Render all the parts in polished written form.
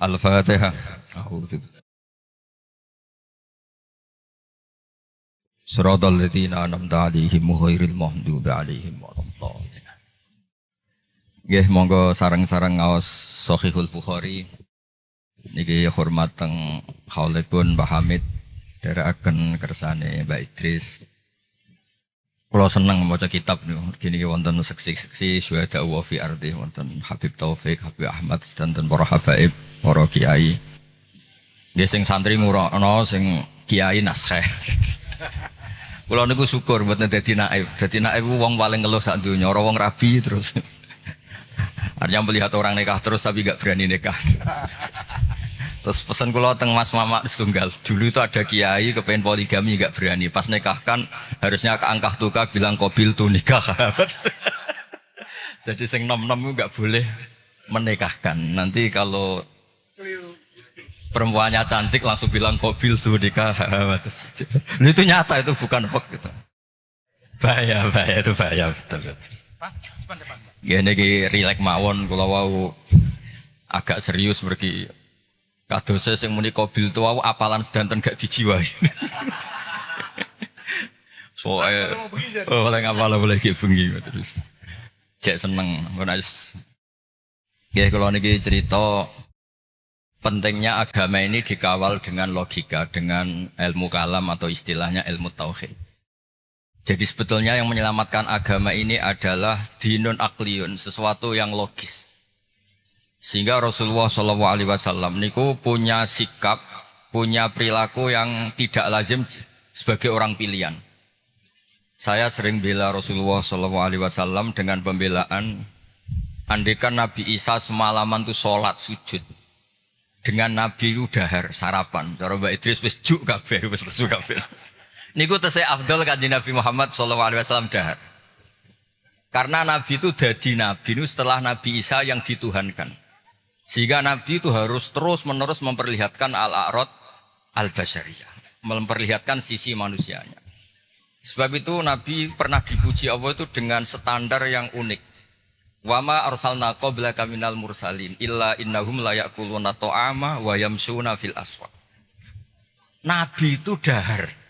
Al-Fatihah. A'udzu. Shiratal ladzina an'amta 'alaihim ghairil maghdubi 'alaihim waladdallin. Nggih, monggo sareng-sareng ngaos Shahihul Bukhari. Niki hormat teng Khalidun Mbah Hamid dherekaken kersane Mbak Idris. Kula seneng maca kitab niku. Gini wonten seksi-seksi syuhada wa fi ardi wonten Habib Taufik, Habib Ahmad sedanten para habaib, para kiai. Nggih sing santri ngurono sing kiai naskah. Kula niku syukur mboten dadi naib. Dadi naib wong paling ngeluh sak donya, ora wong rabi terus. Artinya melihat orang nikah terus tapi gak berani nikah. Terus pesan kula teng Mas Mamak setunggal. Dulu itu ada kiai kepengen poligami gak berani. Pas nikahkan harusnya angkah tuka bilang qabil tu nikah. Jadi sing nom-nom gak boleh menikahkan. Nanti kalau perempuannya cantik langsung bilang qabil tu nikah. Itu nyata, itu bukan hoax gitu. Bahaya itu bahaya betul. Gini ki rilek mawon kula wau agak serius pergi kadose sing muni qabil tu wau apalan sedanten gak dijiwai. Soale oleh ngapal boleh ki bengi terus. Cek seneng menawa. Nggih kula niki cerita pentingnya agama ini dikawal dengan logika, dengan ilmu kalam atau istilahnya ilmu tauhid. Jadi sebetulnya yang menyelamatkan agama ini adalah dinun akliyun, sesuatu yang logis. Sehingga Rasulullah SAW niku punya sikap, punya perilaku yang tidak lazim sebagai orang pilihan. Saya sering bela Rasulullah SAW dengan pembelaan, andaikan Nabi Isa semalaman itu sholat sujud, dengan Nabi itu dahar sarapan. Cara Mbak Idris wis juk kabeh, wis lesu kabeh. Niku tesih afdal kanjeng Nabi Muhammad SAW dahar. Karena Nabi itu dadi Nabi itu setelah Nabi Isa yang dituhankan. Sehingga Nabi itu harus terus-menerus memperlihatkan al-a'rad al-basyariyah. Memperlihatkan sisi manusianya. Sebab itu Nabi pernah dipuji Allah itu dengan standar yang unik. Wa ma arsalna qablaka minal mursalin illa innahum la ya'kuluna ta'ama wa yamshuna fil aswaq. Nabi itu dahar.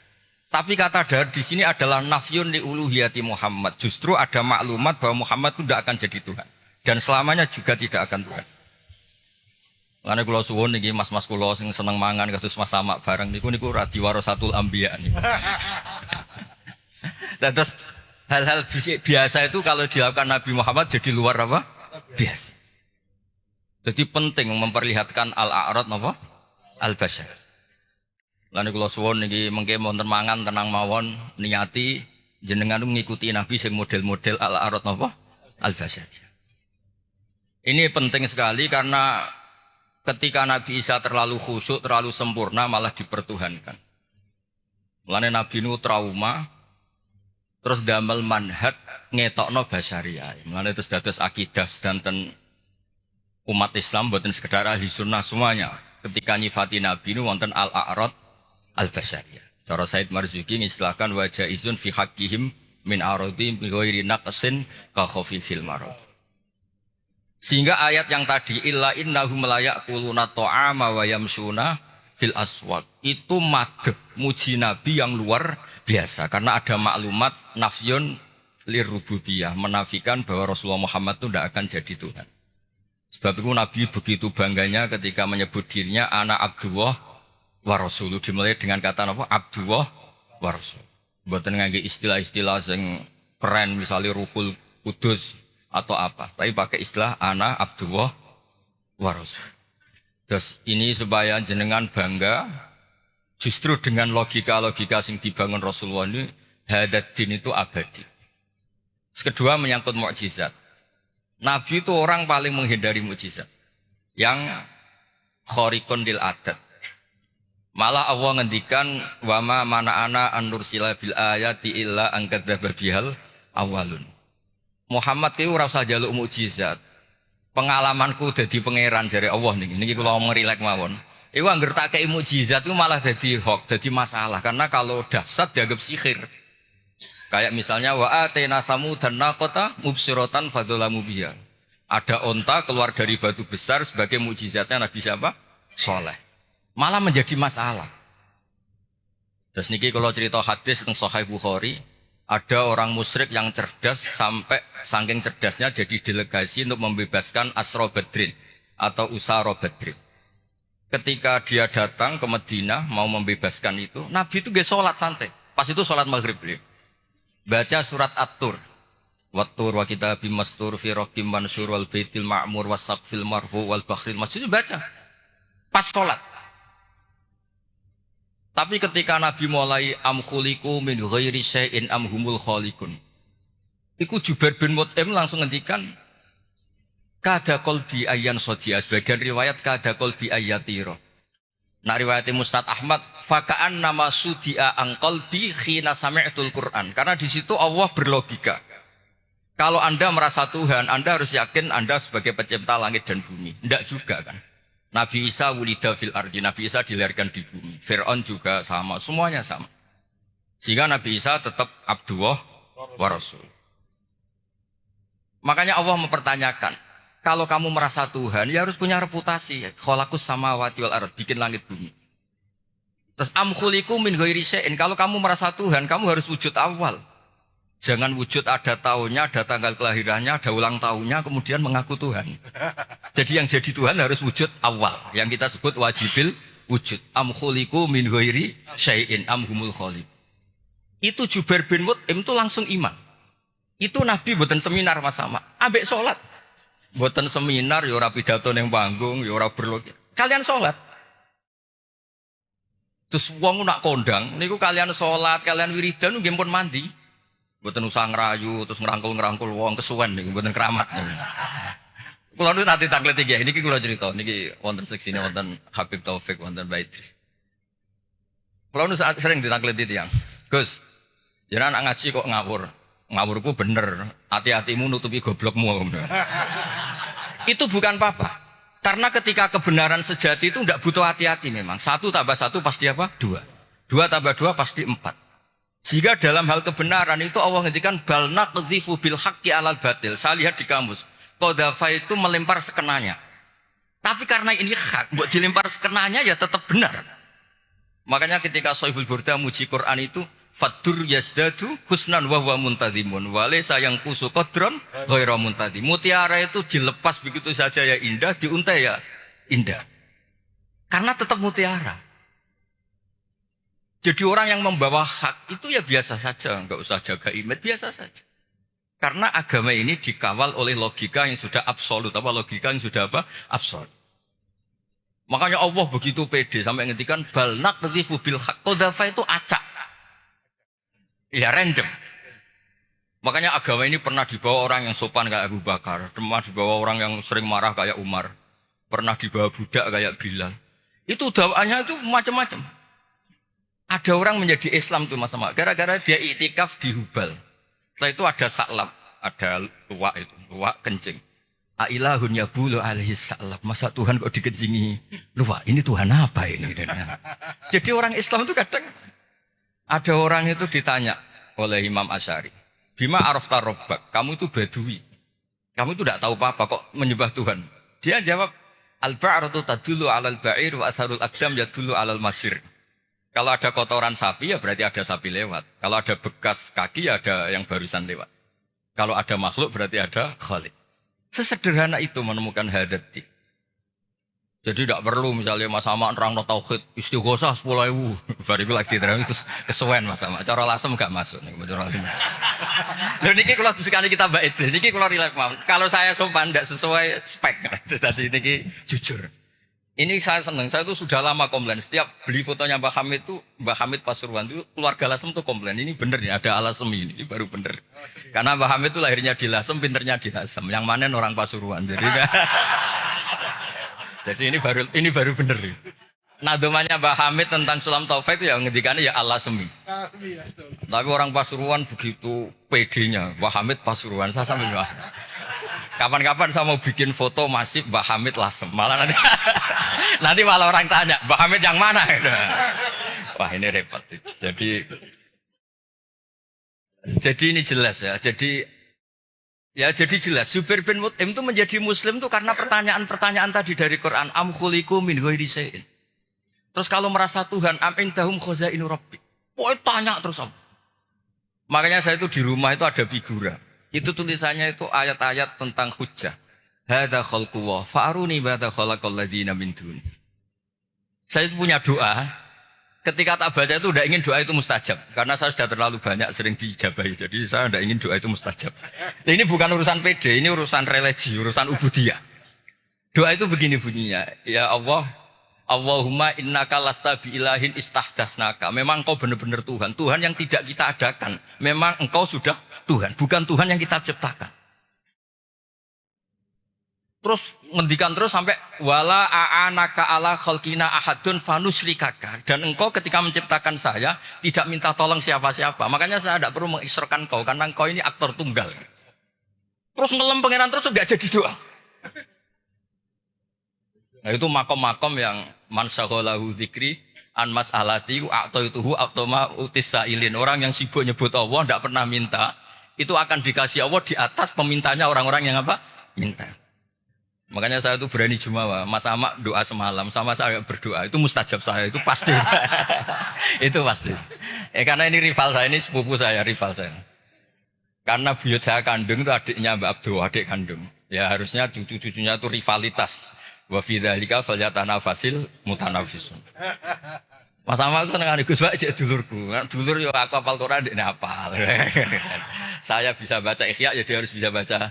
Tapi kata dahar di sini adalah nafyun li uluhiyati Muhammad. Justru ada maklumat bahwa Muhammad itu tidak akan jadi Tuhan dan selamanya juga tidak akan Tuhan. Karena kula suwun niki mas-mas kula sing seneng mangan kados Mas Samak bareng niku radi warasatul anbiya niku. Terus hal-hal biasa itu kalau dilakukan Nabi Muhammad jadi luar apa? Biasa. Jadi penting memperlihatkan al-a'rad apa? Al-basyar. Lan kula suwun niki mengke wonten mangan tenang mawon niati jenengan ngikuti Nabi sing model-model al-a'rad napa al-basyar. Ini penting sekali karena ketika Nabi Isa terlalu khusyuk, terlalu sempurna malah dipertuhankan. Mulane Nabi nu trauma terus damel manhaj ngetokno basyariah. Mulane terus dados akidah sedanten umat Islam mboten sekedar ahli sunnah semuanya. Ketika nyifati Nabi nu wonten al-a'rad al-basyariyah. Cara Said Marzuki ngistilahkan wajah izun fi haqqihim min aradi bi ghairi naqsin ka khafifil marad. Sehingga ayat yang tadi illa innahum la ya'kuluna ta'ama wa yamshuna fil aswaq itu madh muji Nabi yang luar biasa karena ada maklumat nafyun lirububiyah, menafikan bahwa Rasulullah Muhammad itu tidak akan jadi Tuhan. Sebab itu Nabi begitu bangganya ketika menyebut dirinya anak Abdullah wa rasuluh, dimulai dengan kata apa? Abdullah wa rasul. Mboten ngangge istilah-istilah sing keren misalnya Ruhul Kudus atau apa, tapi pakai istilah ana Abdullah wa rasul. Terus ini supaya jenengan bangga justru dengan logika-logika sing dibangun Rasulullah ini hadat din itu abadi. Kedua menyangkut mukjizat. Nabi itu orang paling menghindari mukjizat yang khariqun lil adat. Malah Allah ngendikan wama mana ana an-nursila bil ayati illa angkadzaba bihal awalun. Muhammad ki ora usah njaluk mukjizat. Pengalamanku dadi pangeran jare Allah niki kula ngerilek mawon. Iku angger tak kei mukjizat iku malah dadi hoax, dadi masalah karena kalau dahsyat dianggap sihir. Kayak misalnya wa atayna samudan naqata mubsiratan fadzalamu biha. Ada onta keluar dari batu besar sebagai mukjizatnya Nabi siapa? Soleh. Malah menjadi masalah. Terus niki kalau cerita hadis tentang Sahih Bukhari, ada orang musyrik yang cerdas sampai saking cerdasnya jadi delegasi untuk membebaskan Asra Badrin atau Usara Badrin. Ketika dia datang ke Madinah mau membebaskan itu, Nabi itu gak sholat santai. Pas itu sholat maghrib beliau. Baca surat At-Tur. Wat-tur wa kitabim mastur fi raqim mansur wal baitil ma'mur wasaqfil marfu wal bakhril masjid, baca pas sholat. Tapi ketika Nabi mulai am khuliqu min ghairi syai'in am humul khaliqun, iku Jubair bin Mut'im langsung ngendikan kada qalbi ayyan sadiya, sebagian riwayat kada qalbi ayyatiro. Nah riwayat Mustad Ahmad faka'an nama sudia ang qalbi khina sami'tul Qur'an, karena di situ Allah berlogika. Kalau Anda merasa Tuhan, Anda harus yakin Anda sebagai pencipta langit dan bumi. Tidak juga kan. Nabi Isa wulida fil ardi, Nabi Isa dilahirkan di bumi. Fir'aun juga sama, semuanya sama. Sehingga Nabi Isa tetap Abdullah wa Rasul. Makanya Allah mempertanyakan, kalau kamu merasa Tuhan, ya harus punya reputasi. Khalaqus samawati wal ard, bikin langit bumi. Terus am khuliqu min ghairi syai'in, kalau kamu merasa Tuhan, kamu harus wujud awal. Jangan wujud ada tahunnya, ada tanggal kelahirannya, ada ulang tahunnya, kemudian mengaku Tuhan. Jadi yang jadi Tuhan harus wujud awal. Yang kita sebut wajibil wujud. Am khuliqu min ghairi syai'in am humul khaliq. Itu Jubair bin Mut'im itu langsung iman. Itu Nabi buatan seminar mas sama. Ambek sholat. Buatan seminar, ya ora pidato yang panggung, ya ora berlogik. Kalian sholat. Terus wong nak kondang, niku kalian sholat, kalian wiridan, nggih pun mandi. Buatan usah ngerayu, terus ngerangkul wong kesuwen nih, buatan keramat. Kalau itu nanti taklit tiga, ini kalau cerita, ini wonten seksi ini wonten Habib Taufik, wonten Baidris. Kalau itu sering ditaklit itu yang, Gus, jangan anak ngaji kok ngawur, ngawurku bener, hati-hatimu nutupi goblokmu. Itu bukan apa-apa, karena ketika kebenaran sejati itu tidak butuh hati-hati memang. 1 tambah 1 pasti apa? 2. 2 tambah 2 pasti 4. Sehingga dalam hal kebenaran itu Allah ngendikan bal naqdhifu bil haqqi alal batil. Saya lihat di kamus, qadhafa itu melempar sekenanya. Tapi karena ini hak, buat dilempar sekenanya ya tetap benar. Makanya ketika Shahihul Burda muji Quran itu fadur yazdadu husnan wa huwa muntadhimun wa laysa yang kusu qadran ghairu muntadhim. Mutiara itu dilepas begitu saja ya indah, diuntai ya indah. Karena tetap mutiara. Jadi orang yang membawa hak itu ya biasa saja, nggak usah jaga image, biasa saja. Karena agama ini dikawal oleh logika yang sudah absolut, logika yang sudah absolut. Makanya Allah begitu pede sampai ngendikan bal naqdhifu bil haqq, qadhafa itu acak. Ya random. Makanya agama ini pernah dibawa orang yang sopan kayak Abu Bakar, pernah dibawa orang yang sering marah kayak Umar, pernah dibawa budak kayak Bilal. Itu dakwaannya itu macam-macam. Ada orang menjadi Islam tuh Mas Sama, gara-gara dia iktikaf di Hubal. Setelah itu ada saklab, ada luwak itu, luwak kencing. Ailahun yabulu alaihi saklab. Masa Tuhan kok dikencingi luwak? Ini Tuhan apa ini? Jadi orang Islam itu kadang ada orang itu ditanya oleh Imam Asy'ari, Bima arafta rabbak, kamu itu badui. Kamu itu tidak tahu apa-apa kok menyembah Tuhan. Dia jawab, al-ba'ratu tadullu 'alal ba'ir wa atharul aqdam yadullu 'alal masir. Kalau ada kotoran sapi ya berarti ada sapi lewat. Kalau ada bekas kaki ya ada yang barusan lewat. Kalau ada makhluk berarti ada khalik. Sesederhana itu menemukan hadati. Jadi tidak perlu misalnya Mas Sama nerang no tauhid istighosah 10.000. Baru lagi terus itu kesuwen Mas Sama. Cara lasem gak masuk nih. Cara lasem. Lalu niki kalau sekali kita mbak itu, niki kalau relax mau. Kalau saya sopan tidak sesuai spek. Tadi niki jujur. Ini saya senang, saya itu sudah lama komplain. Setiap beli fotonya Mbah Hamid itu, Mbah Hamid Pasuruan itu, keluarga Lasem itu komplain. Ini bener ya, ada Alasem ini baru bener. Karena Mbah Hamid itu lahirnya di Lasem, pinternya di Lasem. Yang mana orang Pasuruan. Jadi ini baru bener. Nadomannya Mbah Hamid tentang Sulam Taufik ya ngendikannya ya Alasemi. Tapi orang Pasuruan begitu pedenya, Mbah Hamid Pasuruan. Saya sampai wah. Kapan-kapan saya mau bikin foto masif Mbah Hamid Lasem. Malah nanti malah orang tanya, Mbah Hamid yang mana? Wah ini repot. Jadi ini jelas ya. Jadi Ya jadi jelas Zubair bin Mut'im itu menjadi muslim itu karena pertanyaan-pertanyaan tadi dari Quran. Am khuliqu min ghairi syai'in. Terus kalau merasa Tuhan am indahum khazainu rabbi. Pokoknya tanya terus apa. Makanya saya itu di rumah itu ada figura. Itu tulisannya itu ayat-ayat tentang hujjah. Hadza khalqullah fa'aruni ba'da khalaqal ladzina min dun. Saya itu punya doa. Ketika tak baca itu tidak ingin doa itu mustajab. Karena saya sudah terlalu banyak sering dijabahi. Jadi saya tidak ingin doa itu mustajab. Ini bukan urusan PD, ini urusan religi, urusan ubudiyah. Doa itu begini bunyinya. Ya Allah, Allahumma innaka lasta bi'ilahin istahdasnaka. Memang engkau benar-benar Tuhan. Tuhan yang tidak kita adakan. Memang engkau sudah Tuhan. Bukan Tuhan yang kita ciptakan. Terus ngendikan terus sampai wala a'anaka ala khalqina ahadun fanusrikaka. Dan engkau ketika menciptakan saya tidak minta tolong siapa-siapa. Makanya saya tidak perlu mengisrokan kau karena engkau ini aktor tunggal. Terus ngelem pangeran terus enggak jadi doa. Nah itu makom-makom yang man syaghalahu dzikri an mas'alati a'taituhu a'tama utisailin. Orang yang sibuk nyebut Allah tidak pernah minta, itu akan dikasih Allah di atas pemintanya orang-orang yang apa? Minta. Makanya saya itu berani jumawa, Mas Amak doa semalam sama saya berdoa, itu mustajab saya, itu pasti. Itu pasti. Karena ini rival saya, ini sepupu saya, rival saya. Karena buyut saya kandung itu adiknya Mbak Abdul, adik kandung. Ya harusnya cucu-cucunya itu rivalitas. Wa fi dzalika falyatanafasil mutanafisun. Mas Amak itu seneng Gus Pak cek dulurku. Dulur yo aku hafal Quran ndekne hafal. Saya bisa baca Ikhya, ya dia harus bisa baca.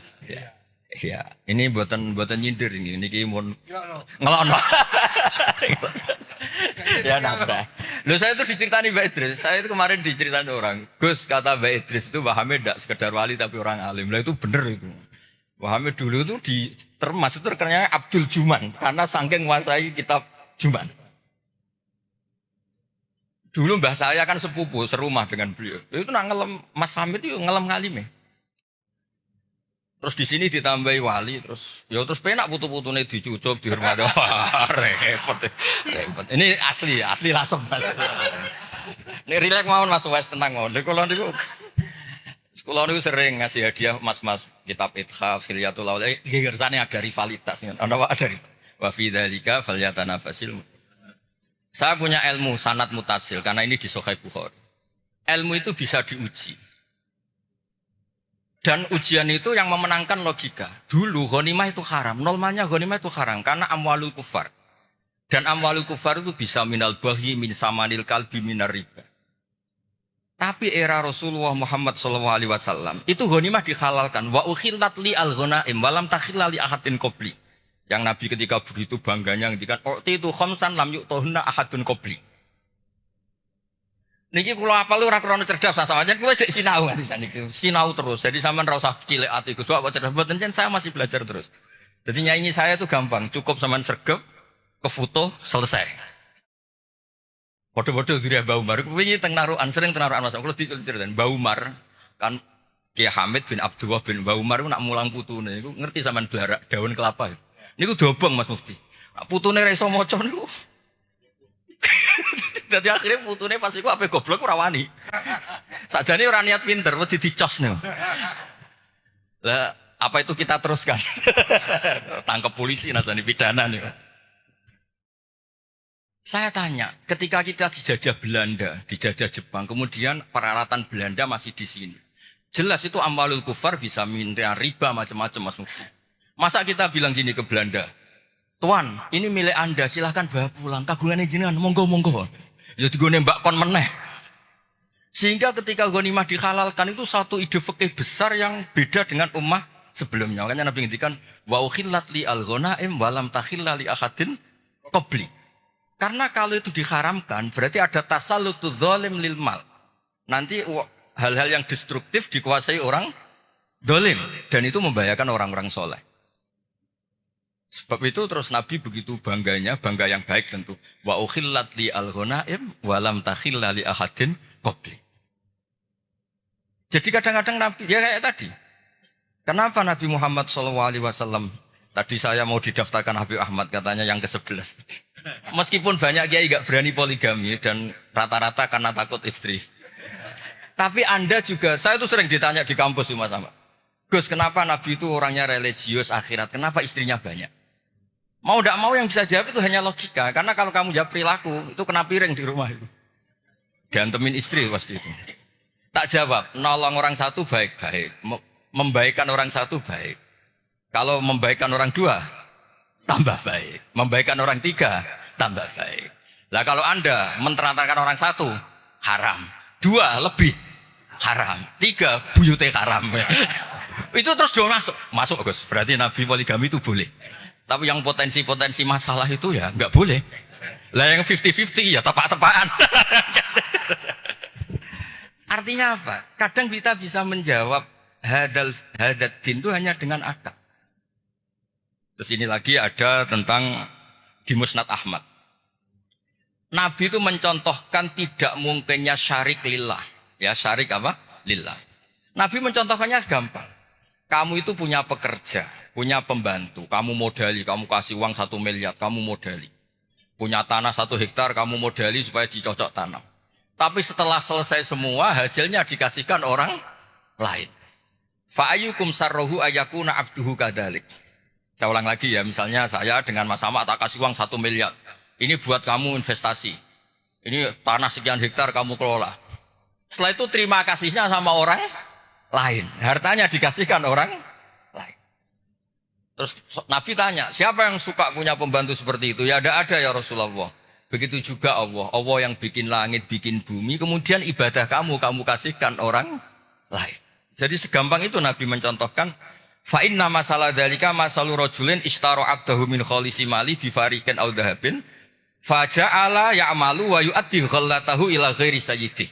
Ya, ini buatan nyindir ini mun ngelon. Ya nambah. Loh saya itu diceritani Mbak Idris. Saya itu kemarin diceritani orang. Gus kata Mbak Idris itu Mbah Hamid tidak sekedar wali tapi orang alim. Lah itu bener itu. Mbah Hamid dulu itu di termas itu terkenalnya Abdul Juman karena saking menguasai kitab Juman. Dulu mbah saya kan sepupu serumah dengan beliau. Itu nak ngelem Mas Hamid itu ngelem ngalime. Terus di sini ditambahi wali, terus penak putu-putune dicucup, dihormati. Repot. Ini asli lasem. Ini rileks mawon Mas Wes tenang mawon. Kalau niku sering ngasih hadiah mas-mas kitab Ithaf, Hilyatul Auliya. Gegersane ada rivalitas. Ana ada wa fi dzalika falyatanafasil. Saya punya ilmu sanad mutasil karena ini di Sahih Bukhari. Ilmu itu bisa diuji. Dan ujian itu yang memenangkan logika. Dulu ghanimah itu haram, normalnya ghanimah itu haram karena amwalul kufar. Dan amwalul kufar itu bisa minal bahyi min samanil kalbi minar riba. Tapi era Rasulullah Muhammad SAW itu ghanimah dihalalkan. Wa ukhillat li al-ghanaim walam takhilla li ahadin qabli. Yang Nabi ketika begitu bangganya ngendikan itu khamsan lam yu'tahunna ahadun qabli. Niki kula apal ora krana cerdas sama aja kowe cek sinau nganti saniki. Sinau terus. Jadi sampean ora usah cilik ati Gus kok cerdas mboten saya masih belajar terus. Jadi nyanyi saya itu gampang, cukup sampean sregep, ke foto selesai. Padha-padha diri Mbah Umar. Wingi teng narukan sering teng narukan Mas. Kula diceritain Mbah Umar kan Kiai Hamid bin Abdullah bin Mbah Umar nak mulang putune iku ngerti sampean blarak daun kelapa. Niku dobong Mas Mufti. Putune ra iso maca niku. Jadi akhirnya putune pas iku ape goblok ora wani. Sakjane ora niat pinter, wedi dicos niku. Lah, apa itu kita teruskan? Tangkap polisi nasani pidana niku. Saya tanya, ketika kita dijajah Belanda, dijajah Jepang, kemudian peralatan Belanda masih di sini. Jelas itu amwalul kufar bisa minta riba macam-macam Mas Mufti. Masa kita bilang gini ke Belanda, Tuan, ini milik Anda, silahkan bawa pulang. Kagungannya jenengan, monggo. Ya digone mbak kon meneh. Sehingga ketika ghanimah dihalalkan itu satu ide fikih besar yang beda dengan ummah sebelumnya. Makanya Nabi ngendikan wa ukhillat li al-ghanaim wa lam takhilla li ahadin qabli. Karena kalau itu diharamkan berarti ada tasallutu dzalim lil mal. Nanti hal-hal yang destruktif dikuasai orang dolim dan itu membahayakan orang-orang soleh. Sebab itu terus Nabi begitu bangganya, bangga yang baik tentu. Wa ukhillat li al-ghanaim wa lam takhilla li ahadin qabli. Jadi kadang-kadang Nabi ya kayak tadi. Kenapa Nabi Muhammad SAW tadi saya mau didaftarkan Habib Ahmad katanya yang ke-11. Meskipun banyak kiai enggak berani poligami dan rata-rata karena takut istri. Tapi Anda juga, saya itu sering ditanya di kampus Mas Ahmad. Gus, kenapa Nabi itu orangnya religius akhirat? Kenapa istrinya banyak? Mau tidak mau yang bisa jawab itu hanya logika. Karena kalau kamu jawab perilaku, itu kena piring di rumah itu. Diantemin istri pasti itu. Tak jawab, nolong orang satu baik-baik. Membaikkan orang satu baik. Kalau membaikkan orang dua, tambah baik. Membaikkan orang tiga, tambah baik. Lah kalau Anda menterantarkan orang satu, haram. Dua, lebih haram. Tiga, buyute haram. Itu terus dong masuk Gus. Berarti Nabi poligami itu boleh. Tapi yang potensi-potensi masalah itu ya nggak boleh. Lah yang 50-50 ya tepak-tepakan. Artinya apa? Kadang kita bisa menjawab hadat din itu hanya dengan akad. Terus ini lagi ada tentang di Musnad Ahmad. Nabi itu mencontohkan tidak mungkinnya syarik lillah. Ya syarik apa? Lillah. Nabi mencontohkannya gampang. Kamu itu punya pekerja, punya pembantu, kamu modali, kamu kasih uang 1 miliar, kamu modali. Punya tanah 1 hektar, kamu modali supaya dicocok tanam. Tapi setelah selesai semua, hasilnya dikasihkan orang lain. Fa'ayyukum sarrohu ayakuna abduhu kadalik. Saya ulang lagi ya, misalnya saya dengan Mas Ahmad tak kasih uang 1 miliar. Ini buat kamu investasi. Ini tanah sekian hektar kamu kelola. Setelah itu terima kasihnya sama orang lain. Hartanya dikasihkan orang lain. Terus Nabi tanya, siapa yang suka punya pembantu seperti itu? Ya ada ya Rasulullah. Begitu juga Allah. Allah yang bikin langit, bikin bumi. Kemudian ibadah kamu kasihkan orang lain. Jadi segampang itu Nabi mencontohkan. Fa inna masalah dalika masalu rajulin ishtaro abdahu min kholisi mali bifarikin au dahabin. Faja'ala ya'malu wa yu'addi ghallatahu ila ghairi sayyidih.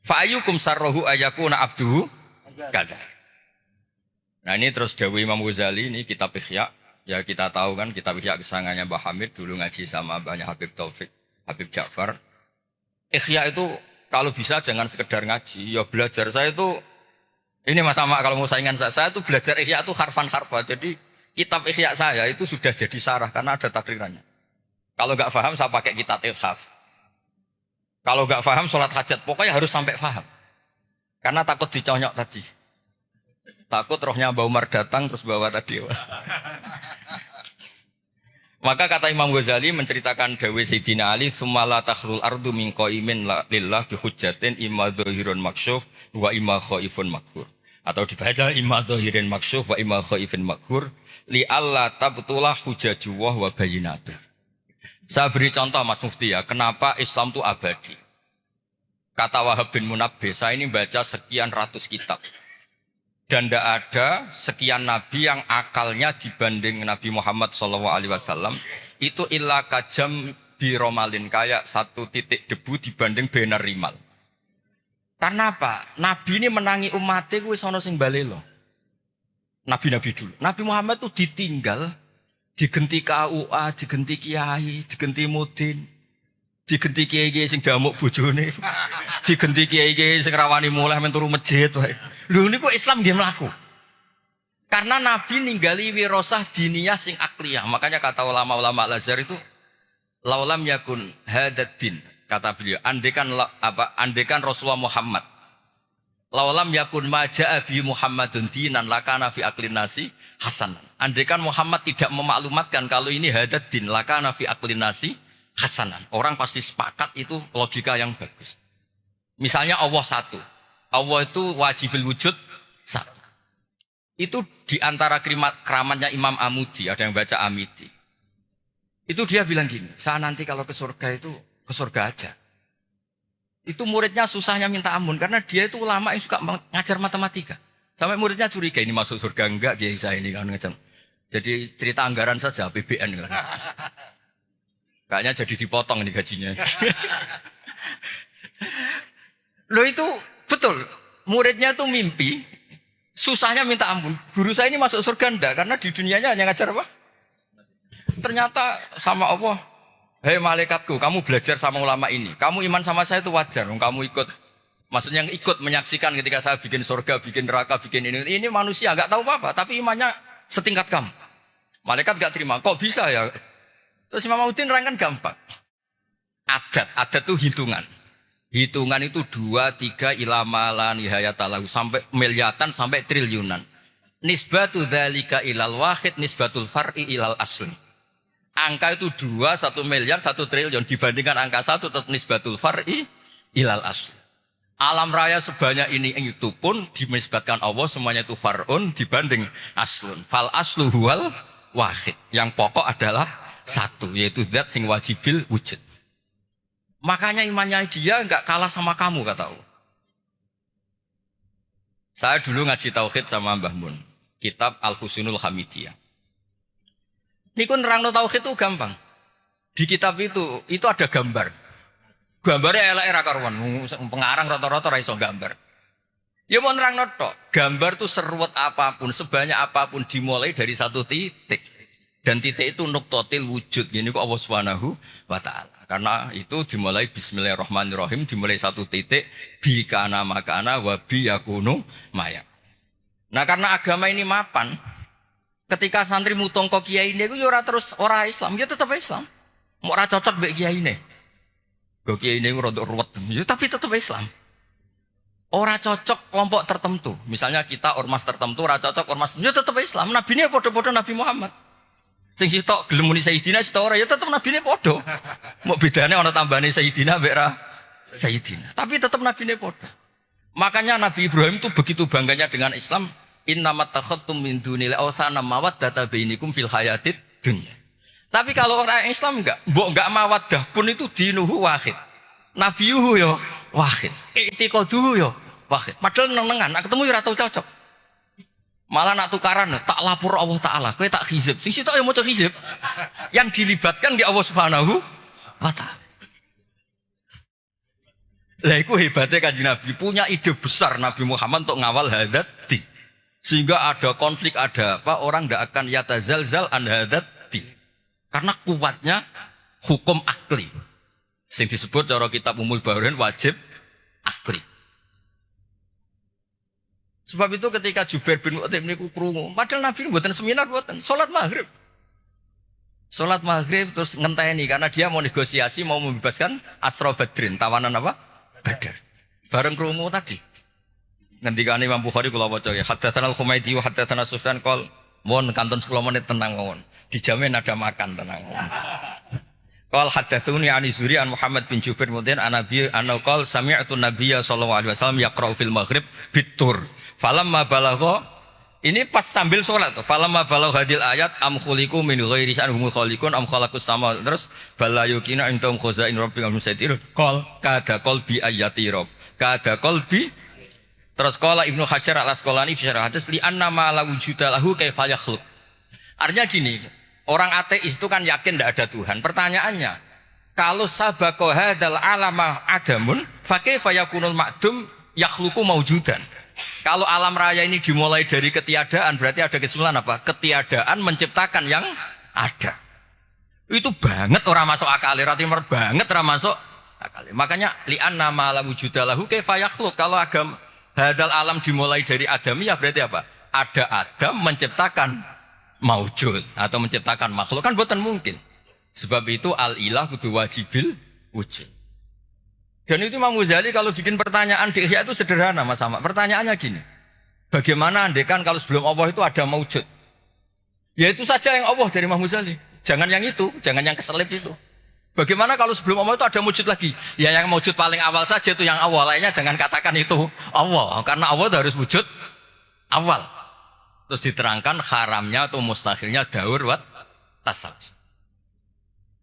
Fa'ayyukum sarrohu ayakuna abduhu kada. Nah ini terus dawuh Imam Ghazali ini kitab Ihya. Ya kita tahu kan kitab Ihya kesangannya Mbah Hamid dulu ngaji sama banyak Habib Taufik, Habib Ja'far. Ihya itu kalau bisa jangan sekedar ngaji, ya belajar. Saya itu ini Mas Ahmad kalau mau saingan saya itu belajar Ihya itu harfan-harfa. Jadi kitab Ihya saya itu sudah jadi sarah karena ada takrirannya. Kalau enggak paham saya pakai kitab Ihfaz. Kalau enggak paham sholat hajat pokoknya harus sampai paham. Karena takut diconyok tadi. Takut rohnya Mbah Umar datang terus bawa tadi. Maka kata Imam Ghazali menceritakan dawe Sayyidina Ali, "Tsumma takhlul ardu min qaimin lillah bi hujjatin imma dzahirun maksyuf wa imma khaifun maghfur." Atau dibaca imma dzahirin maksyuf wa imma khaifun maghfur li alla tabtulah hujjajullah wa bayyinatu. Saya beri contoh Mas Mufti ya, kenapa Islam itu abadi. Kata Wahab bin Munabbih, saya ini baca sekian ratus kitab. Dan tidak ada sekian nabi yang akalnya dibanding Nabi Muhammad SAW itu illa kajam biromalin, kayak 1 titik debu dibanding benar rimal. Karena apa? Nabi ini menangi umatnya kuwi sono sing bali loh. Nabi-nabi dulu. Nabi Muhammad itu ditinggal, digenti KUA, digenti kiai, digenti mudin, digenti kiai sing damuk bojone, digenti kiai sing rawani mulai menturu masjid wae. Lho niku Islam nggih mlaku. Karena Nabi ninggali wirasah diniyah sing akliyah. Makanya kata ulama-ulama Al-Azhar itu laulam yakun hadaddin, kata beliau, andekan Rasulullah Muhammad laulam yakun maja'a bi Muhammadun dinan lakana fi aqlin nasi hasanan. Andekan Muhammad tidak memaklumatkan kalau ini hadaddin lakana fi aqlin nasi hasanan. Orang pasti sepakat itu logika yang bagus. Misalnya Allah satu. Allah itu wajibul wujud satu. Itu diantara keramatnya Imam Amudi, ada yang baca Amidi. Itu dia bilang gini, saya nanti kalau ke surga itu ke surga aja. Itu muridnya susahnya minta ampun karena dia itu ulama yang suka ngajar matematika. Sampai muridnya curiga ini masuk surga enggak kiai saya ini kan ngajar. Jadi cerita anggaran saja APBN kan. Kayaknya jadi dipotong nih gajinya. Loh itu betul, muridnya tuh mimpi, susahnya minta ampun. Guru saya ini masuk surga enggak, karena di dunianya hanya ngajar apa? Ternyata sama Allah, hei malaikatku, kamu belajar sama ulama ini. Kamu iman sama saya itu wajar, kamu ikut. Maksudnya yang ikut menyaksikan ketika saya bikin surga, bikin neraka, bikin ini. Ini manusia, enggak tahu apa-apa, tapi imannya setingkat kamu. Malaikat enggak terima, kok bisa ya? Terus Imam Udin nerangkan gampang. Adat itu hitungan. Hitungan itu 2, 3 ilama la nihayatalahu sampai miliatan sampai triliunan. nisbatu dzalika ilal wahid nisbatul far'i ilal asli. Angka itu 2, 1 miliar, 1 triliun dibandingkan angka 1 tetap nisbatul far'i ilal asli. Alam raya sebanyak ini itu pun dinisbatkan Allah semuanya itu far'un dibanding aslun. Fal aslu huwal wahid. Yang pokok adalah satu, yaitu zat sing wajibil wujud. Makanya imannya dia enggak kalah sama kamu, kata Allah. Saya dulu ngaji tauhid sama Mbah Mun, kitab Al-Husunul Hamidiyah. Niku nerangno tauhid itu gampang. Di kitab itu ada gambar. Gambarnya elek ra karuan, pengarang rata-rata ra iso gambar. Ya mau nerangno tok, gambar itu seruwet apapun, sebanyak apapun dimulai dari satu titik. Dan titik itu nuktotil wujud, gini kok Allah Subhanahu wa ta'ala. Karena itu dimulai bismillahirrahmanirrahim, dimulai satu titik, bi kana makana wa bi yakunu maya. Nah karena agama ini mapan, ketika santri mutong kok kiai ini, itu ora terus ora Islam, ya tetap Islam. Mau ora cocok mbek kiai ini. Kok kiai ini rodok ruwet, ya tapi tetap Islam. Ora cocok kelompok tertentu. Misalnya kita ormas tertentu ora cocok ormas, ya tetap Islam. Nabi ini padha-padha Nabi Muhammad. Sing sitok gelem muni Sayyidina sitok ora ya tetep nabine padha. Mbok bedane ana tambane Sayyidina mbek ra Sayyidina. Tapi tetep nabine padha. Makanya Nabi Ibrahim itu begitu bangganya dengan Islam, innamat takhadtum min dunil awthana mawaddata bainikum fil hayatid dunya. Tapi kalau orang Islam mbok enggak mawaddah pun itu dinuhu wahid. Nabiyuhu ya wahid. I'tiqaduhu ya wahid. Padahal neng-nengan nak ketemu ya ora tau cocok. Malah nak tukaran, tak lapor Allah Ta'ala, kowe tak hizib. Sing sitok ya maca hizib. Yang dilibatkan di Allah Subhanahu wa ta'ala. Lah iku hebatnya Kanjeng Nabi, punya ide besar Nabi Muhammad untuk ngawal hadat din. Sehingga ada konflik, ada apa, orang tidak akan yatazalzal an hadat din. Karena kuatnya hukum akli. Sing disebut cara kitab Umul Bawarin wajib akli. Sebab itu ketika Jubair bin Mut'im niku krungu, padahal Nabi mboten seminar mboten, salat maghrib. Salat maghrib terus ngenteni karena dia mau negosiasi mau membebaskan Asra Badrin, tawanan apa? Badar. Bareng krungu tadi. Ngendikane Imam Bukhari kula waca ya, haddatsana Al-Humaydi wa haddatsana Sufyan qol, mohon kanton 10 menit tenang mawon. Dijamin ada makan tenang mawon. Qal haddatsuni an Zuri an Muhammad bin Jubair Mut'im an Nabi anna qol sami'tu Nabiyya sallallahu alaihi wasallam yaqra'u fil maghrib bitur. Falamma balagha, ini pas sambil sholat tuh. Falamma balagha hadil ayat am khuliqu min ghairi sya'hum khaliqun am khalaqus sama, terus bala yukina indahum khazain rabbika musaitir qol kada qalbi ayati rabb kada qalbi. Terus qala Ibnu Hajar al-Asqalani fi syarah hadis li anna ma la wujuda lahu kaifa yakhluq. Artinya gini, orang ateis itu kan yakin tidak ada Tuhan. Pertanyaannya, kalau sabaqa hadzal alama adamun fa kaifa yakunul ma'dum yakhluqu maujudan. Kalau alam raya ini dimulai dari ketiadaan, berarti ada kesimpulan apa? Ketiadaan menciptakan yang ada. Itu banget orang masuk akal, ratimer banget orang masuk akal. Makanya li'anna ma la wujudalahu kaifa yakhluq. Kalau agama hadal alam dimulai dari adamiyah berarti apa? Ada Adam menciptakan maujud atau menciptakan makhluk, kan bukan mungkin. Sebab itu al-ilah kudu wajibil wujud. Dan itu Imam Ghazali kalau bikin pertanyaan di Ihya itu sederhana Mas Ahmad. Pertanyaannya gini, bagaimana andekan kalau sebelum Allah itu ada maujud? Ya itu saja yang Allah dari Imam Ghazali. Jangan yang itu, jangan yang keselip itu. Bagaimana kalau sebelum Allah itu ada maujud lagi? Ya yang maujud paling awal saja itu yang awal. Lainnya jangan katakan itu Allah. Karena Allah itu harus wujud awal. Terus diterangkan haramnya atau mustahilnya daur wat tasawuf.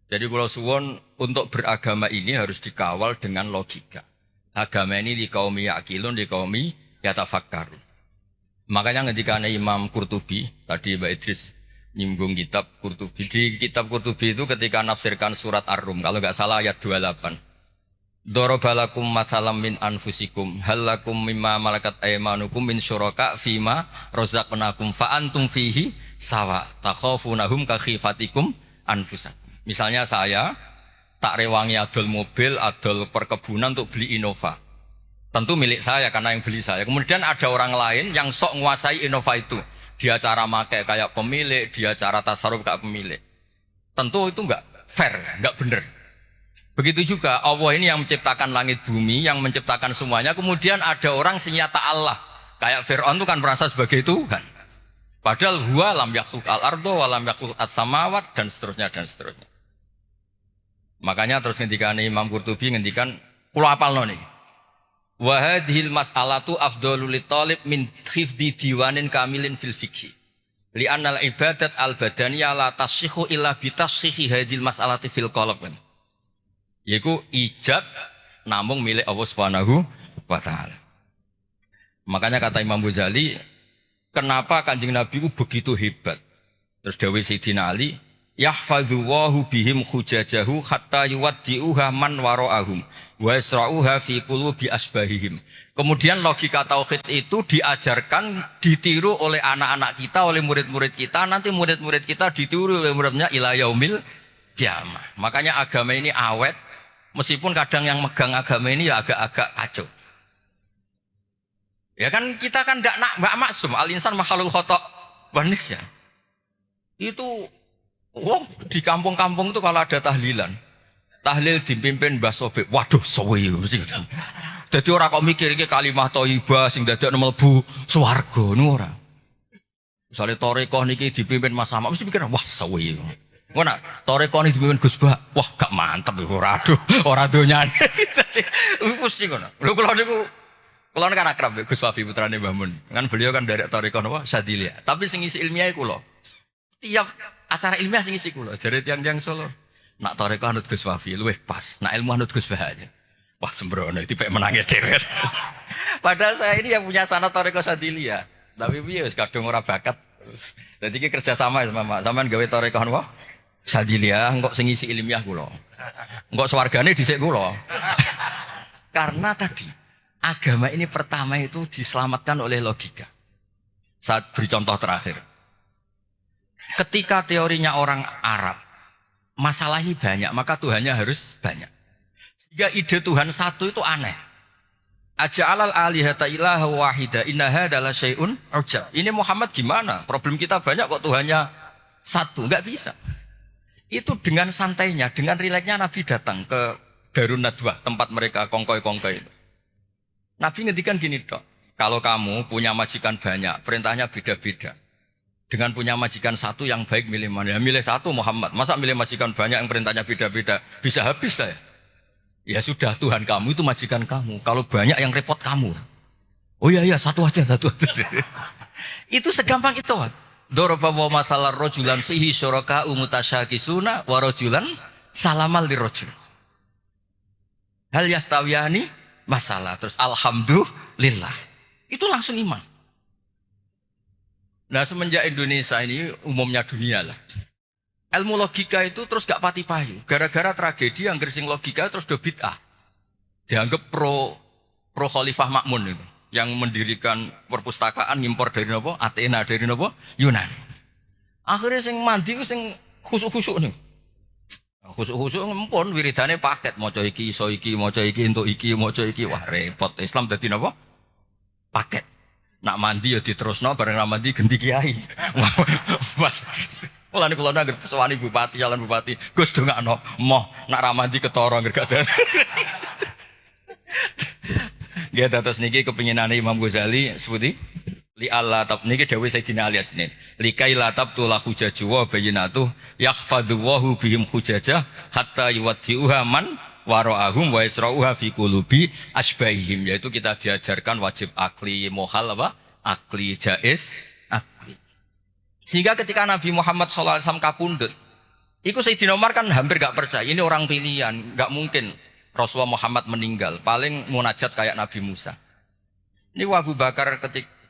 Jadi kalau suwon untuk beragama ini harus dikawal dengan logika. Agama ini di kaum yakilun, di kaum yatafakkarun. Makanya ketika Imam Qurtubi, tadi Mbak Idris nyinggung kitab Qurtubi. Di kitab Qurtubi itu ketika nafsirkan surat Ar-Rum, kalau nggak salah ayat 28. Darabalakum mathalam min anfusikum halakum mimma malakat aymanukum min syuraka fima razaqnakum fa antum fihi sawa takhafunahum ka khifatikum anfusakum. Misalnya saya tak rewangi adol mobil, adol perkebunan untuk beli Innova. Tentu milik saya karena yang beli saya. Kemudian ada orang lain yang sok menguasai Innova itu. Dia cara pakai kayak pemilik, dia cara tasarruf kayak pemilik. Tentu itu enggak fair, enggak benar. Begitu juga Allah ini yang menciptakan langit bumi, yang menciptakan semuanya. Kemudian ada orang senyata Allah. Kayak Fir'aun itu kan merasa sebagai Tuhan. Padahal huwa lam yakhluq al-ardo wa lam yakhluq as-samawat dan seterusnya dan seterusnya. Makanya terus ngendikan Imam Qurtubi ngendikan kula apalno niki. Wa hadhil mas'alatu afdhalul litalib min hifdzi diwanin kamilin fil fiqh. Li'anna al-ibadat al-badaniyah la tasihhu illa bi tasihhi hadhil mas'alati fil qalb. Yaiku ijab namung milik Allah Subhanahu wa taala. Makanya kata Imam Ghazali, kenapa Kanjeng Nabi itu begitu hebat? Terus dawuh Sayyidina Ali, yahfadzuhu bihim hujajahu hatta yuwaddi'uha man wara'ahum wa yasra'uha fi qulubi asbahihim. Kemudian logika tauhid itu diajarkan, ditiru oleh anak-anak kita, oleh murid-murid kita, nanti murid-murid kita ditiru oleh muridnya ila yaumil kiamah. Makanya agama ini awet, meskipun kadang yang megang agama ini ya agak-agak kacau. Ya kan kita kan enggak maksum, al-insan makhluk khata' wa nisyan. Itu di kampung-kampung itu kalau ada tahlilan, tahlil dipimpin Mbah Sobek, waduh suwe. Jadi orang kok mikir iki kalimah thayyibah sing dadekno mlebu swarga niku ora. Misale tarekah niki dipimpin Mas Sama mesti pikir wah suwe. Ngono, tarekah niki dipimpin Gus Bah, wah gak mantep iku ora aduh, ora donyane. Dadi mesti ngono. Lho kula niku kan akrab Gus Wafi putrane Mbah Mun. Kan beliau kan dari tarekah napa Sadiliyah. Tapi sing isi ilmiah kula. Tiap acara ilmiah sing isi kula jare tiyang-tiyang Solo. Nak tarekah anut Gus Wafi luwih pas. Nak ilmu anut Gus Bah aja. Wah sembrono iki pek menange dhewe. Padahal saya ini yang punya sanad tarekah Sadiliyah. Tapi piye wis kadung ora bakat. Dadi iki kerja sama sama sampean gawe tarekah napa? Sadiliyah engko sing isi ilmiah kula. Engko swargane dhisik kula. Karena tadi agama ini pertama itu diselamatkan oleh logika. Saat beri contoh terakhir. Ketika teorinya orang Arab, masalah ini banyak, maka Tuhannya harus banyak. Sehingga ide Tuhan satu itu aneh. Aja'alal alihata ilaha wahida inna hadalah syai'un ujab. Ini Muhammad gimana? Problem kita banyak kok Tuhannya satu, enggak bisa. Itu dengan santainya, dengan rileksnya Nabi datang ke Darun Nadwah, tempat mereka kongkoi-kongkoi itu. Nabi ngendikan gini dok, kalau kamu punya majikan banyak, perintahnya beda-beda. Dengan punya majikan satu yang baik milih mana? Ya, milih satu Muhammad. Masa milih majikan banyak yang perintahnya beda-beda? Bisa habis saya. Ya sudah, Tuhan kamu itu majikan kamu. Kalau banyak yang repot kamu. Oh iya satu aja. Itu segampang itu. Daraba wa mathalar rajulan fihi syuraka mutasyakisuna wa rajulan salamal lirajul. Hal yastawiyani masalah. Terus alhamdulillah. Itu langsung iman. Nah semenjak Indonesia ini umumnya dunia lah. Ilmu logika itu terus gak pati payu. Gara-gara tragedi yang gersing logika terus do bid'ah. Dianggap pro Khalifah Ma'mun itu. Yang mendirikan perpustakaan ngimpor dari nopo Athena dari nopo Yunani. Akhirnya sing mandi sing khusuk-khusuk nih. Khusuk-khusuk ngempun wiridane paket maca iki iso iki maca iki entuk iki maca iki wah repot Islam dadi napa? Paket. Nak mandi ya diterusno bareng nak mandi ganti kiai. Mulane kula nang sewani bupati jalan bupati Gus dongakno moh nak ra mandi ketara nggak ada. Nggih dados niki kepinginane Imam Ghazali seputi li Allah tab niki dawuh Sayyidina Ali asnin likai la tabtula hujaju wa bayyinatuh yakhfadhu wahu bihim hujajah hatta yuwaddi'uha man wara'ahum wa yasra'uha fi qulubi asbahihim, yaitu kita diajarkan wajib akli mohal apa akli jaiz akli. Sehingga ketika Nabi Muhammad SAW kapundhut itu Sayyidina Umar kan hampir gak percaya ini orang pilihan, gak mungkin Rasulullah Muhammad meninggal, paling munajat kayak Nabi Musa. Ini Abu Bakar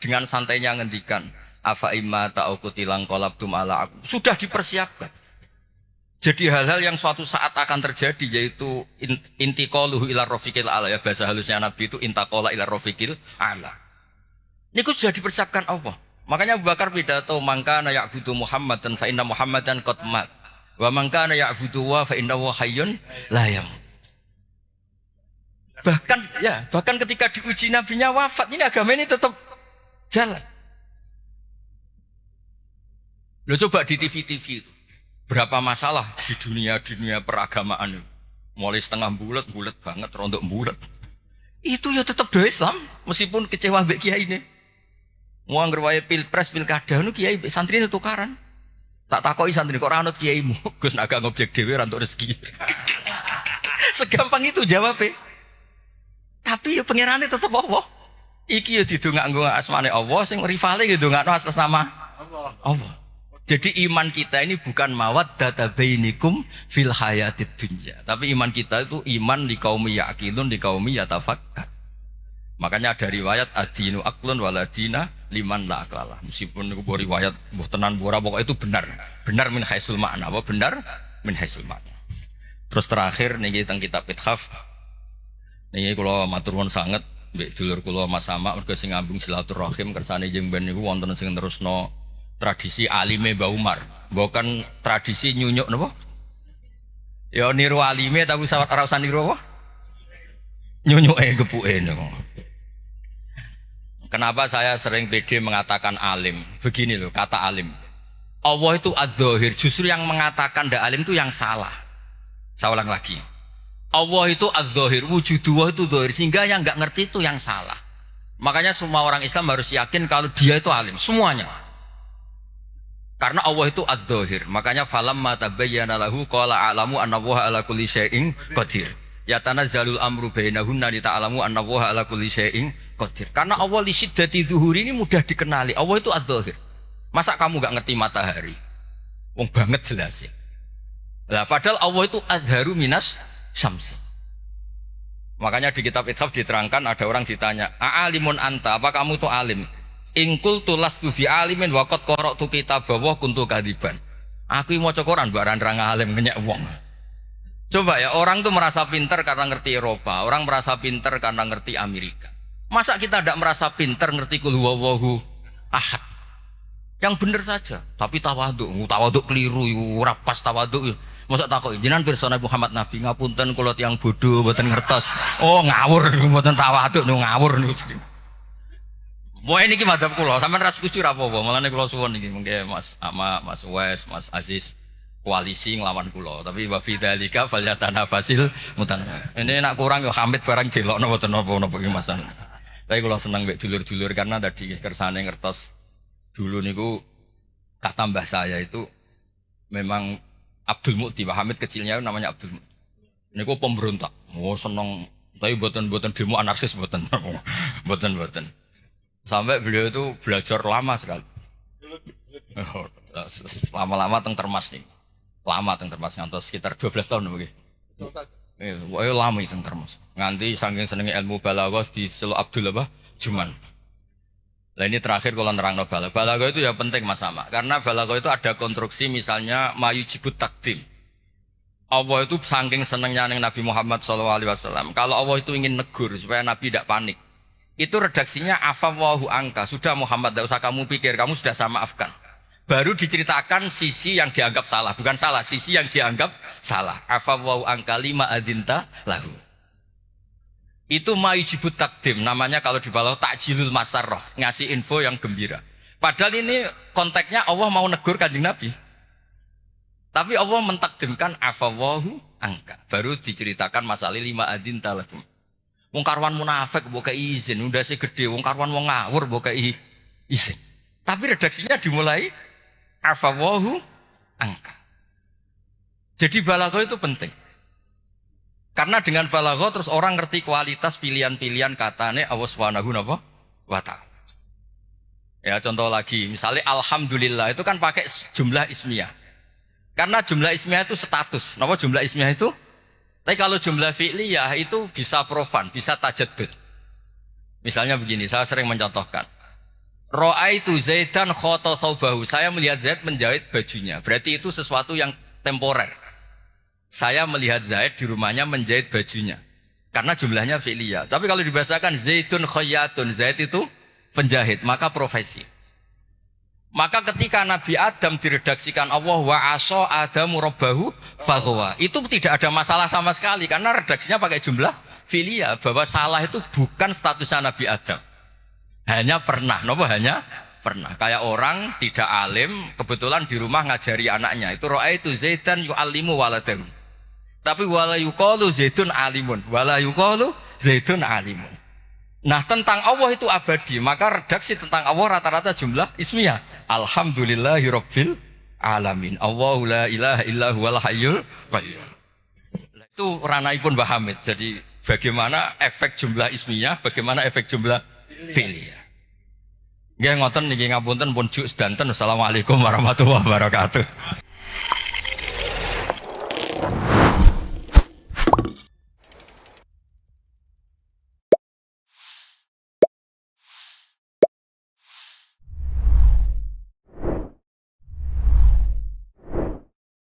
dengan santainya ngendikan afa imma ta'ukutilang qalabtum ala aku. Sudah dipersiapkan. Jadi hal-hal yang suatu saat akan terjadi yaitu intiqaluhu ila rafiqil ala, ya bahasa halusnya Nabi itu intaqala ila rafiqil ala. Ini sudah dipersiapkan Allah. Makanya Abu Bakar pidato mangkana ya'budu Muhammadan fa inna Muhammadan qad mat wa mangkana ya'budu wa fa innahu hayyun la yamut. Bahkan ketika diuji nabinya wafat, ini agama ini tetap jalan. Lo coba di TV-TV itu berapa masalah di dunia peragamaan, mulai setengah bulat banget, rontok bulat. Itu ya tetap doa Islam meskipun kecewa mbek kiai ini. Mau ngerwae pilpres pilkada nu kiai santri itu tukaran. Tak takoki santri kok ora anut kiaimu. Gus nak gak ngobjek dhewe ra entuk rezeki. Segampang itu jawabnya. Tapi ya pangerane tetep Allah. Iki ya didongakno asmane Allah, sing rivale ya dongakno atas nama Allah. Jadi iman kita ini bukan mawaddata bainikum fil hayatid dunya. Tapi iman kita itu iman li qaumi yaqilun li qaumi yatafakkar. Makanya ada riwayat adinu aqlun waladina liman la aqlalah. Meskipun itu riwayat mbuh tenan ora pokoknya itu benar. Benar min haisul makna. Apa benar min haisul makna. Terus terakhir niki teng kitab Ithaf. Niki kula matur nuwun sanget mbek dulur kula Mas Sama mergo sing ngambung silaturahim kersane jeung ben niku wonten sing terusno tradisi alime Mbah Umar, bukan tradisi nyunyuk napa? Ya niru alime tapi ora usah niru apa? Nyunyuke gepuke niku. Kenapa saya sering pede mengatakan alim? Begini loh kata alim. Allah itu ad-dhahir, justru yang mengatakan ndak alim itu yang salah. Saya ulang lagi. Allah itu ad-dhahir, wujudullah itu dhahir, sehingga yang enggak ngerti itu yang salah. Makanya semua orang Islam harus yakin kalau dia itu alim, semuanya. Karena Allah itu ad-dhahir. Makanya falamma tabayyana lahu qala a'lamu annallaha ala kulli syai'in qadir. Ya tanazzalul amru bainahunna li ta'lamu annallaha ala kulli syai'in qadir. Karena Allah li syiddati dzuhuri ini mudah dikenali. Allah itu ad-dhahir. Masa kamu enggak ngerti matahari? Wong banget jelas ya. Lah padahal Allah itu adharu minas syamsi. Makanya di kitab Ithaf diterangkan ada orang ditanya, "A'alimun anta? Apa kamu itu alim?" Ingkul tulas tu fi alimin waqad qara'tu kitabahu kuntu kadiban. Aku maca Quran mbak randang alim ngenyek wong. Coba ya, orang tuh merasa pinter karena ngerti Eropa, orang merasa pinter karena ngerti Amerika. Masa kita tidak merasa pinter ngerti kul huwallahu ahad? Yang bener saja, tapi tawaduk keliru, ora pas tawaduk. Masa takok jenengan pirsa Muhammad Nabi ngapunten kula tiyang bodoh mboten ngertos. Oh, ngawur mboten tawaduk ngawur niku. Mau ini ki madzhab kula, sampean ra setuju ra apa-apa. Mulane kula suwun iki mengke Mas Ama, Mas Wes, Mas Aziz koalisi nglawan kula. Tapi wa fi dzalika falyatanafasil mutanafis. Ini nak kurang yo Hamid barang delokno mboten napa-napa iki Mas. Tapi kula seneng mek dulur-dulur karena tadi kersane ngertos dulu niku kata mbah saya itu memang Abdul Mukti. Pak Hamid kecilnya namanya Abdul Mukti. Niku pemberontak. Oh seneng, tapi mboten demo anarkis mboten. Mboten. Sampai beliau itu belajar lama sekali. Lama-lama teng Termas nih. Lama teng Termas ngantos sekitar 12 tahun begini. Lama teng Termas. Nganti saking senenge ilmu balaghah diceluk Abdul apa? Juman. Nah ini terakhir kalau nerangno balaghah. Balaghah itu ya penting Mas Sama. Karena balaghah itu ada konstruksi misalnya mayujibut takdim. Allah itu saking senengnya Nabi Muhammad SAW. Kalau Allah itu ingin negur supaya Nabi tidak panik. Itu redaksinya afawwahu angka. Sudah Muhammad, tidak usah kamu pikir, kamu sudah saya maafkan. Baru diceritakan sisi yang dianggap salah, bukan salah, sisi yang dianggap salah. Afawwahu angka lima adinta lahu. Itu mayujibut takdim, namanya kalau di bawah takjilul masarroh, ngasih info yang gembira. Padahal ini konteksnya Allah mau negur Kanjeng Nabi. Tapi Allah mentakdimkan afawwahu angka. Baru diceritakan masalah lima adinta lahu. Wong karwan munafik mbok kei izin, ndase gede, wong karwan wong ngawur mbok kei izin. Tapi redaksinya dimulai afawwahu angka. Jadi balaghah itu penting. Karena dengan balaghah terus orang ngerti kualitas pilihan-pilihan katane Allah Subhanahu wa ta'ala. Ya contoh lagi, misalnya alhamdulillah itu kan pakai jumlah ismiyah. Karena jumlah ismiyah itu status. Napa jumlah ismiyah itu? Tapi kalau jumlah fi'liyah itu bisa profan, bisa tajaddud. Misalnya begini, saya sering mencontohkan. Ra'aitu Zaidan khata thawbahu. Saya melihat Zaid menjahit bajunya. Berarti itu sesuatu yang temporer. Saya melihat Zaid di rumahnya menjahit bajunya. Karena jumlahnya fi'liyah. Tapi kalau dibahasakan Zaidun khayyatun, Zaid itu penjahit, maka profesi. Maka ketika Nabi Adam diredaksikan Allah wa asa Adamu rabbahu faghwa, itu tidak ada masalah sama sekali karena redaksinya pakai jumlah filia bahwa salah itu bukan statusnya Nabi Adam. Hanya pernah, hanya pernah. Kayak orang tidak alim kebetulan di rumah ngajari anaknya. Itu ra'aitu Zaidan yu'allimu waladahu. Tapi wala yuqalu Zaidun alimun, wala yuqalu Zaidun alimun. Nah tentang Allah itu abadi, maka redaksi tentang Allah rata-rata jumlah ismiyah. Alhamdulillahirabbil alamin. Allahu la ilaha illa huwal hayyul qayyum. Itu ranahipun Mbah Hamid. Jadi bagaimana efek jumlah ismiyah, bagaimana efek jumlah fi'liyah. Nggih ngoten niki ngapunten pun juk sedanten. Assalamualaikum warahmatullahi wabarakatuh.